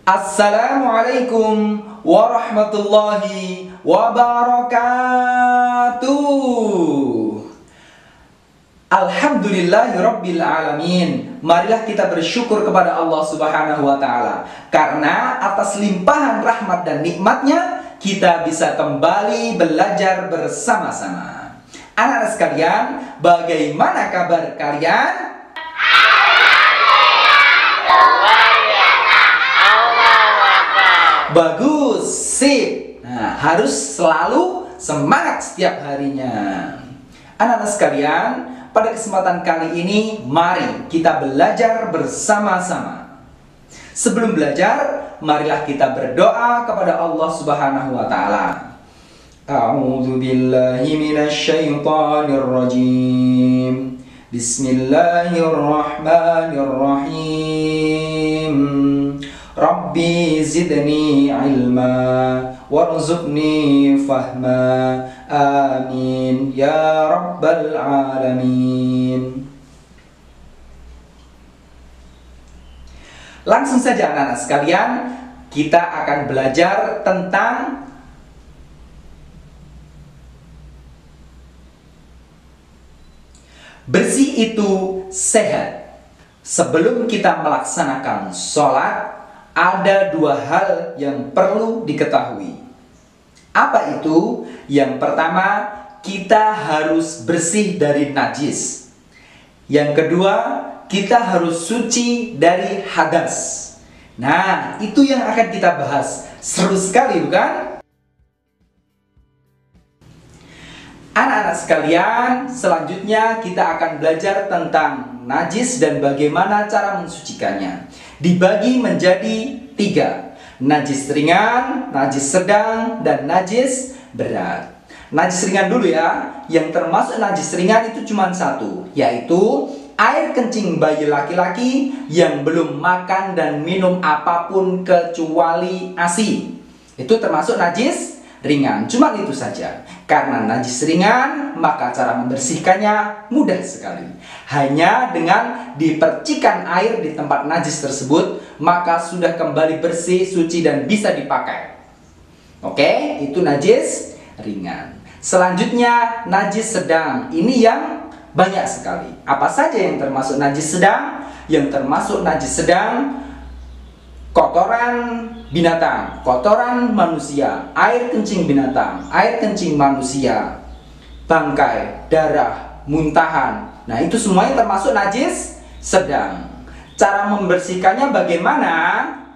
Assalamualaikum warahmatullahi wabarakatuh. Alhamdulillahirabbil alamin. Marilah kita bersyukur kepada Allah Subhanahu wa taala, karena atas limpahan rahmat dan nikmatnya kita bisa kembali belajar bersama-sama. Anak-anak sekalian, bagaimana kabar kalian? Bagus, sip. Nah, harus selalu semangat setiap harinya. Anak-anak sekalian, pada kesempatan kali ini mari kita belajar bersama-sama. Sebelum belajar, marilah kita berdoa kepada Allah Subhanahu wa taala. A'udzu billahi minasyaitonir rajim. Bismillahirrahmanirrahim. Rabbi zidni ilma warzuqni fahma. Amin ya rabbal alamin. Langsung saja anak-anak sekalian, kita akan belajar tentang bersih itu sehat. Sebelum kita melaksanakan sholat, ada dua hal yang perlu diketahui. Apa itu? Yang pertama, kita harus bersih dari najis. Yang kedua, kita harus suci dari hadas. Nah, itu yang akan kita bahas. Seru sekali, bukan? Anak-anak sekalian, selanjutnya kita akan belajar tentang najis dan bagaimana cara mensucikannya. Dibagi menjadi 3. Najis ringan, najis sedang, dan najis berat. Najis ringan dulu ya. Yang termasuk najis ringan itu cuma satu, yaitu air kencing bayi laki-laki yang belum makan dan minum apapun kecuali ASI. Itu termasuk najis ringan. Cuma itu saja. Karena najis ringan, maka cara membersihkannya mudah sekali. Hanya dengan dipercikan air di tempat najis tersebut, maka sudah kembali bersih, suci, dan bisa dipakai. Oke, itu najis ringan. Selanjutnya, najis sedang. Ini yang banyak sekali. Apa saja yang termasuk najis sedang? Yang termasuk najis sedang: kotoran binatang, kotoran manusia, air kencing binatang, air kencing manusia, bangkai, darah, muntahan. Nah, itu semuanya termasuk najis sedang. Cara membersihkannya bagaimana?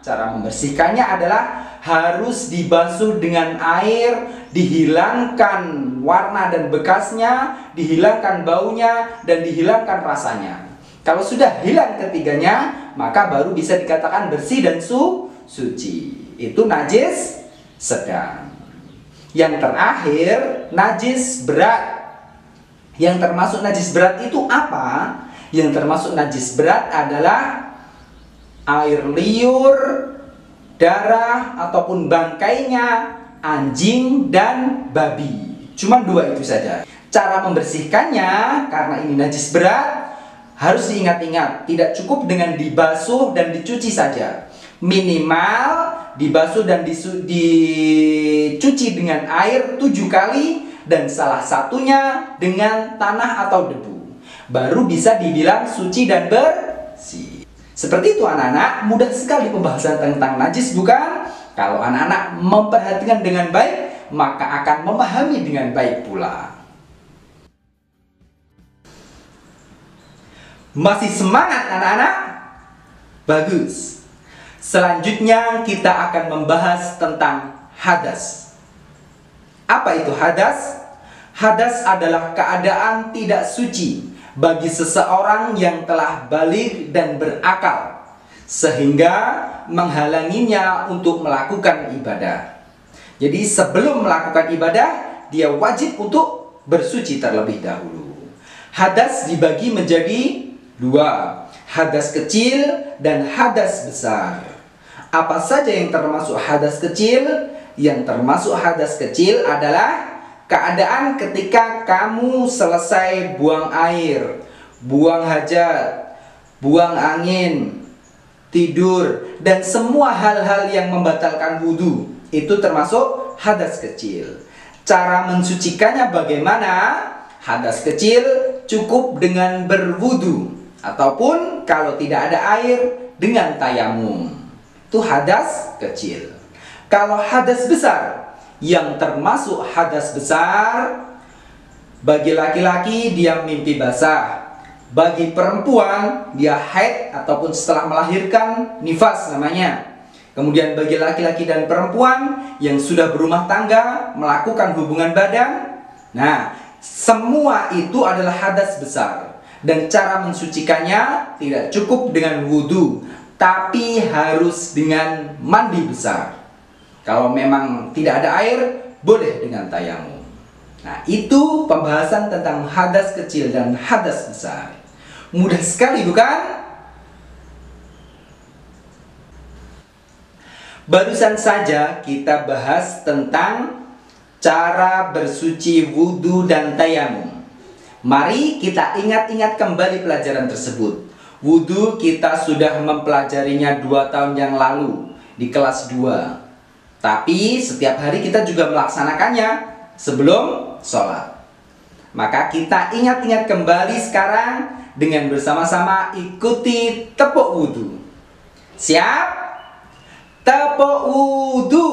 Cara membersihkannya adalah harus dibasuh dengan air, dihilangkan warna dan bekasnya, dihilangkan baunya, dan dihilangkan rasanya. Kalau sudah hilang ketiganya, maka baru bisa dikatakan bersih dan suci. Itu najis sedang. Yang terakhir, najis berat. Yang termasuk najis berat itu apa? Yang termasuk najis berat adalah air liur, darah, ataupun bangkainya anjing dan babi. Cuma 2 itu saja. Cara membersihkannya, karena ini najis berat, harus diingat-ingat, tidak cukup dengan dibasuh dan dicuci saja. Minimal dibasuh dan dicuci dengan air 7 kali, dan salah satunya dengan tanah atau debu. Baru bisa dibilang suci dan bersih. Seperti itu anak-anak, mudah sekali pembahasan tentang najis, bukan? Kalau anak-anak memperhatikan dengan baik, maka akan memahami dengan baik pula. Masih semangat anak-anak? Bagus. Selanjutnya kita akan membahas tentang hadas. Apa itu hadas? Hadas adalah keadaan tidak suci bagi seseorang yang telah baligh dan berakal, sehingga menghalanginya untuk melakukan ibadah. Jadi sebelum melakukan ibadah, dia wajib untuk bersuci terlebih dahulu. Hadas dibagi menjadi 2. hadas kecil dan hadas besar. Apa saja yang termasuk hadas kecil? Yang termasuk hadas kecil adalah keadaan ketika kamu selesai buang air, buang hajat, buang angin, tidur, dan semua hal-hal yang membatalkan wudhu. Itu termasuk hadas kecil. Cara mensucikannya bagaimana? Hadas kecil cukup dengan berwudhu, ataupun kalau tidak ada air dengan tayamum. Itu hadas kecil. Kalau hadas besar, yang termasuk hadas besar, bagi laki-laki dia mimpi basah, bagi perempuan dia haid ataupun setelah melahirkan nifas namanya. Kemudian bagi laki-laki dan perempuan yang sudah berumah tangga melakukan hubungan badan. Nah, semua itu adalah hadas besar. Dan cara mensucikannya tidak cukup dengan wudhu, tapi harus dengan mandi besar. Kalau memang tidak ada air, boleh dengan tayamum. Nah, itu pembahasan tentang hadas kecil dan hadas besar. Mudah sekali, bukan? Barusan saja kita bahas tentang cara bersuci wudhu dan tayamum. Mari kita ingat-ingat kembali pelajaran tersebut. Wudhu kita sudah mempelajarinya 2 tahun yang lalu di kelas 2. Tapi setiap hari kita juga melaksanakannya sebelum sholat. Maka kita ingat-ingat kembali sekarang dengan bersama-sama ikuti tepuk wudhu. Siap? Tepuk wudhu.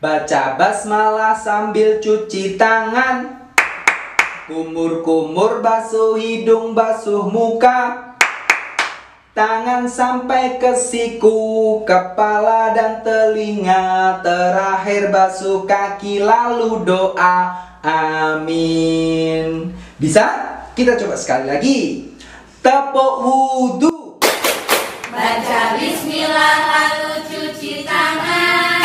Baca basmalah sambil cuci tangan. Kumur-kumur basuh hidung, basuh muka. Tangan sampai ke siku, kepala dan telinga. Terakhir basuh kaki lalu doa. Amin. Bisa? Kita coba sekali lagi. Tepuk wudhu. Baca bismillah lalu cuci tangan.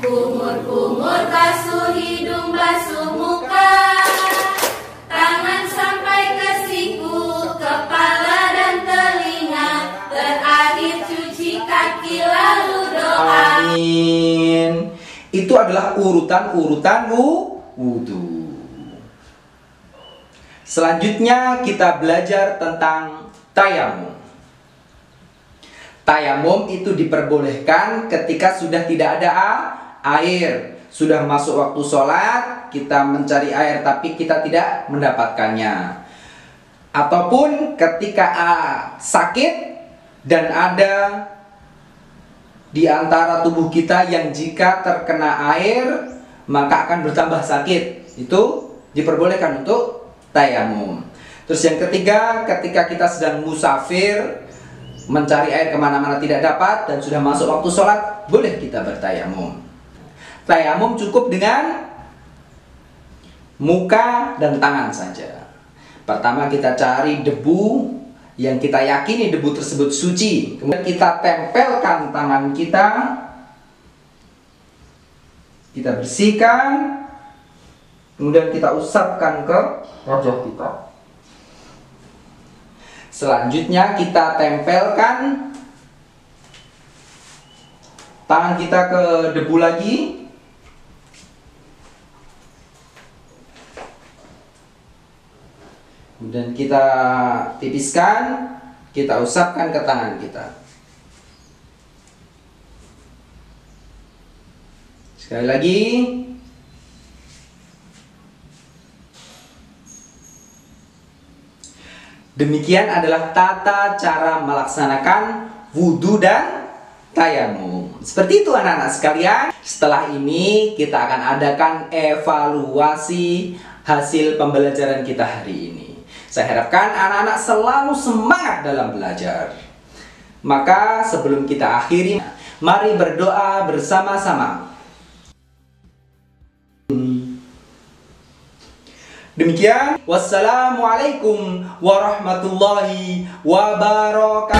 Kumur-kumur basuh hidung, basuh muka. Tangan sampai ke siku, kepala dan telinga. Terakhir cuci kaki lalu doa. Amin. Itu adalah urutan-urutan wudhu. Selanjutnya kita belajar tentang tayamum. Tayamum itu diperbolehkan ketika sudah tidak ada air. Sudah masuk waktu sholat, kita mencari air tapi kita tidak mendapatkannya. Ataupun ketika sakit dan ada di antara tubuh kita yang jika terkena air maka akan bertambah sakit. Itu diperbolehkan untuk tayamum. Terus yang ketiga, ketika kita sedang musafir, mencari air kemana-mana tidak dapat dan sudah masuk waktu sholat, boleh kita bertayamum. Tayamum cukup dengan muka dan tangan saja. Pertama kita cari debu yang kita yakini debu tersebut suci. Kemudian kita tempelkan tangan kita. Kita bersihkan. Kemudian kita usapkan ke wajah kita. Selanjutnya kita tempelkan tangan kita ke debu lagi. Kemudian kita tipiskan, kita usapkan ke tangan kita. Sekali lagi. Demikian adalah tata cara melaksanakan wudhu dan tayamum. Seperti itu anak-anak sekalian. Setelah ini kita akan adakan evaluasi hasil pembelajaran kita hari ini. Saya harapkan anak-anak selalu semangat dalam belajar. Maka sebelum kita akhiri, mari berdoa bersama-sama. Demikian, wassalamualaikum warahmatullahi wabarakatuh.